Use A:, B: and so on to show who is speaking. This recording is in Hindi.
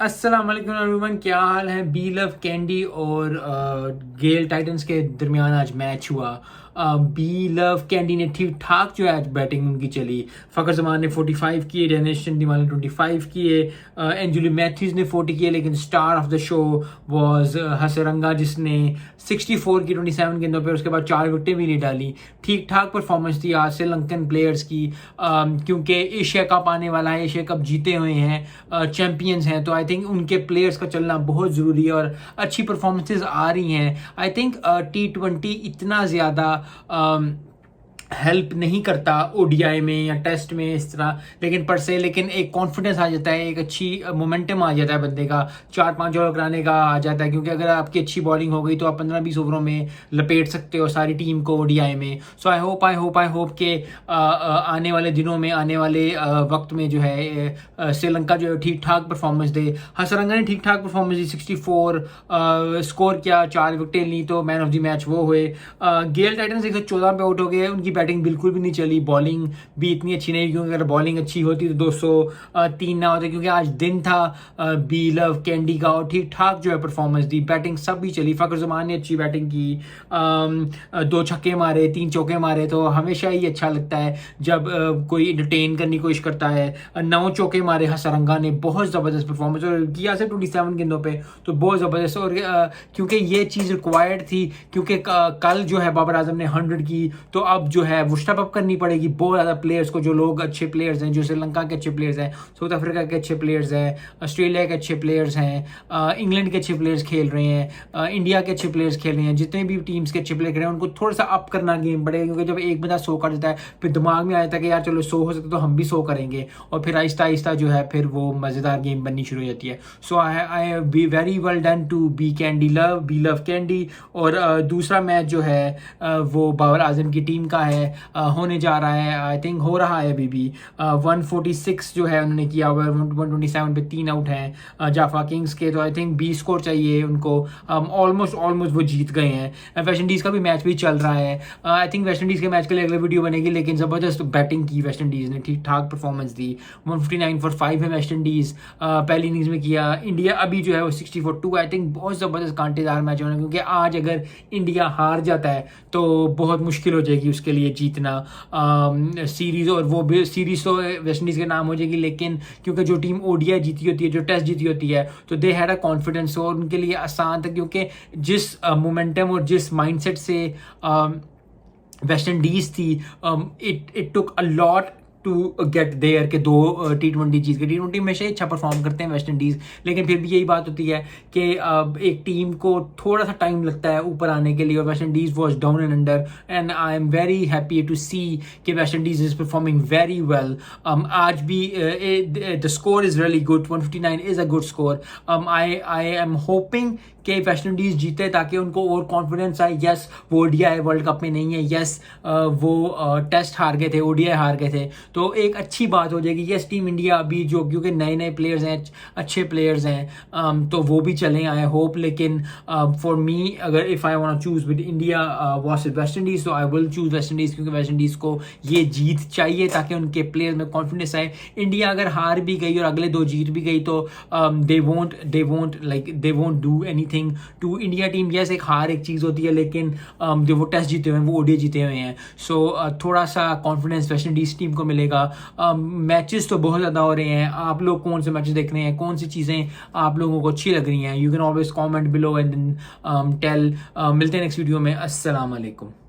A: अस्सलाम वालेकुम एवरीवन, क्या हाल है। बी लव कैंडी और गेल टाइटंस के दरमियान आज मैच हुआ। बी लव कैंडी ने ठीक ठाक जो है आज बैटिंग उनकी चली। फ़खर जमान ने 45 किए, डेनिश चंदीमाल ने 25 किए, एंजुली मैथ्यूज ने 40 किए, लेकिन star of the show was Hasaranga जिसने 64 की 27 गेंदों पे, उसके बाद 4 विकेटें भी नहीं डाली। ठीक ठाक परफॉर्मेंस थी आज श्रीलंकन प्लेयर्स की, क्योंकि एशिया कप आने वाला है, एशिया कप जीते हुए हैं, चैंपियंस हैं, तो आई थिंक उनके प्लेयर्स का चलना बहुत ज़रूरी है और अच्छी परफॉर्मेंसेज आ रही हैं। आई थिंक T20 इतना ज़्यादा हेल्प नहीं करता ओडीआई में या टेस्ट में इस तरह, लेकिन पर से लेकिन एक कॉन्फिडेंस आ जाता है, एक अच्छी मोमेंटम आ जाता है बंदे का, 4-5 ओवर कराने का आ जाता है, क्योंकि अगर आपकी अच्छी बॉलिंग हो गई तो आप 15-20 ओवरों में लपेट सकते हो सारी टीम को ओडीआई में। सो आई होप के आने वाले दिनों में, आने वाले वक्त में जो है श्रीलंका जो है ठीक ठाक परफॉर्मेंस दे। हसरंगा ने ठीक ठाक परफॉर्मेंस दी, 64 स्कोर किया, 4 विकेटें ली, तो मैन ऑफ द मैच वो हुए। गेल टाइटंस 114 पे आउट हो गए, उनकी बैटिंग बिल्कुल भी नहीं चली, बॉलिंग भी इतनी अच्छी नहीं, क्योंकि अगर बॉलिंग अच्छी होती तो 203 ना होते, क्योंकि आज दिन था बी लव कैंडी का और ठीक ठाक जो है परफॉर्मेंस दी, बैटिंग सब भी चली। फ़खर जमान ने अच्छी बैटिंग की, 2 छक्के मारे, 3 चौके मारे, तो हमेशा ही अच्छा लगता है जब कोई इंटरटेन करने की कोशिश करता है। 9 चौके मारे हसरंगा ने, बहुत ज़बरदस्त परफॉर्मेंस और किया सिर्फ 27 गेंदों पे, तो बहुत ज़बरदस्त। और क्योंकि ये चीज़ रिक्वायर्ड थी, क्योंकि कल जो है बाबर आजम ने 100 की, तो अब जो है वो स्टेप अप करनी पड़ेगी बहुत ज़्यादा प्लेयर्स को, जो लोग अच्छे प्लेयर्स हैं, जो श्रीलंका के अच्छे प्लेयर्स हैं, साउथ अफ्रीका के अच्छे प्लेयर्स हैं, ऑस्ट्रेलिया के अच्छे प्लेयर्स हैं, इंग्लैंड के अच्छे प्लेयर्स खेल रहे हैं, इंडिया के अच्छे प्लेयर्स खेल रहे हैं, जितने भी टीम्स के अच्छे प्लेयर खेल रहे हैं उनको थोड़ा सा अप करना गेम पड़ेगा, क्योंकि जब एक बंदा 100 कर देता है फिर दिमाग में आ जाता है कि यार चलो 100 हो सकता तो हम भी 100 करेंगे, और फिर आहिस्ता आहिस्ता जो है फिर वो मज़ेदार गेम बननी शुरू हो जाती है। So I be very well done to be love candy. और दूसरा मैच जो है वो बाबर आजम की टीम का है, होने जा रहा है, आई थिंक हो रहा है अभी भी। 146 जो है उन्होंने किया हुआ है, 127 पे 3 आउट हैं जाफा किंग्स के, तो आई थिंक 20 स्कोर चाहिए उनको, ऑलमोस्ट वो जीत गए हैं। वेस्ट इंडीज़ का भी मैच भी चल रहा है, आई थिंक वेस्ट इंडीज़ के मैच के लिए अगले वीडियो बनेगी, लेकिन ज़बरदस्त बैटिंग की वेस्ट इंडीज़ ने, ठीक ठाक परफॉर्मेंस दी। 159 फॉर 5 है वेस्ट इंडीज़ पहली इनिंग्स में किया। इंडिया अभी जो है वो 60 फॉर 2, आई थिंक बहुत ज़बरदस्त कांटेदार मैच होना, क्योंकि आज अगर इंडिया हार जाता है तो बहुत मुश्किल हो जाएगी उसके लिए जीतना सीरीज़, और वो भी सीरीज़ तो वेस्ट इंडीज़ के नाम हो जाएगी, लेकिन क्योंकि जो टीम ओडीआई जीती होती है, जो टेस्ट जीती होती है, तो दे हैड अ कॉन्फिडेंस, और उनके लिए आसान था, क्योंकि जिस मोमेंटम और जिस माइंडसेट से वेस्ट इंडीज़ थी, it took a lot to get there के 2 T20 जीत के। T20 हमेशा ही अच्छा परफॉर्म करते हैं वेस्ट इंडीज़, लेकिन फिर भी यही बात होती है कि एक टीम को थोड़ा सा टाइम लगता है ऊपर आने के लिए, और West Indies was down and under, and I am very happy to see कि West Indies is performing very well. आज भी the score is really good, 159 is a good score. I am hoping कि वेस्ट इंडीज़ जीते, ताकि उनको और कॉन्फिडेंस आए। यस वो ओडीआई वर्ल्ड कप में नहीं है, यस वो टेस्ट हार गए थे, ओडीआई हार गए थे, तो एक अच्छी बात हो जाएगी। यस टीम इंडिया अभी जो, क्योंकि नए प्लेयर्स हैं, अच्छे प्लेयर्स हैं, तो वो भी चलें, आई होप। लेकिन फॉर मी, अगर if I want to choose with India versus West Indies, तो I will choose West Indies, क्योंकि वेस्ट इंडीज़ को ये जीत चाहिए ताकि उनके प्लेयर्स में कॉन्फिडेंस आए। इंडिया अगर हार भी गई और अगले 2 जीत भी गई, तो they won't do anything to India team. Yes एक हार एक चीज़ होती है, लेकिन जो वो टेस्ट जीते हुए हैं, वो ओडीआई जीते हुए हैं, सो थोड़ा सा कॉन्फिडेंस वेस्ट इंडीज़ टीम को मिलेगा। मैचेस तो बहुत ज़्यादा हो रहे हैं, आप लोग कौन से मैचेस देख रहे हैं, कौन सी चीज़ें आप लोगों को अच्छी लग रही हैं, you can always comment below and tell. मिलते हैं नेक्स्ट वीडियो में। अस्सलाम वालेकुम।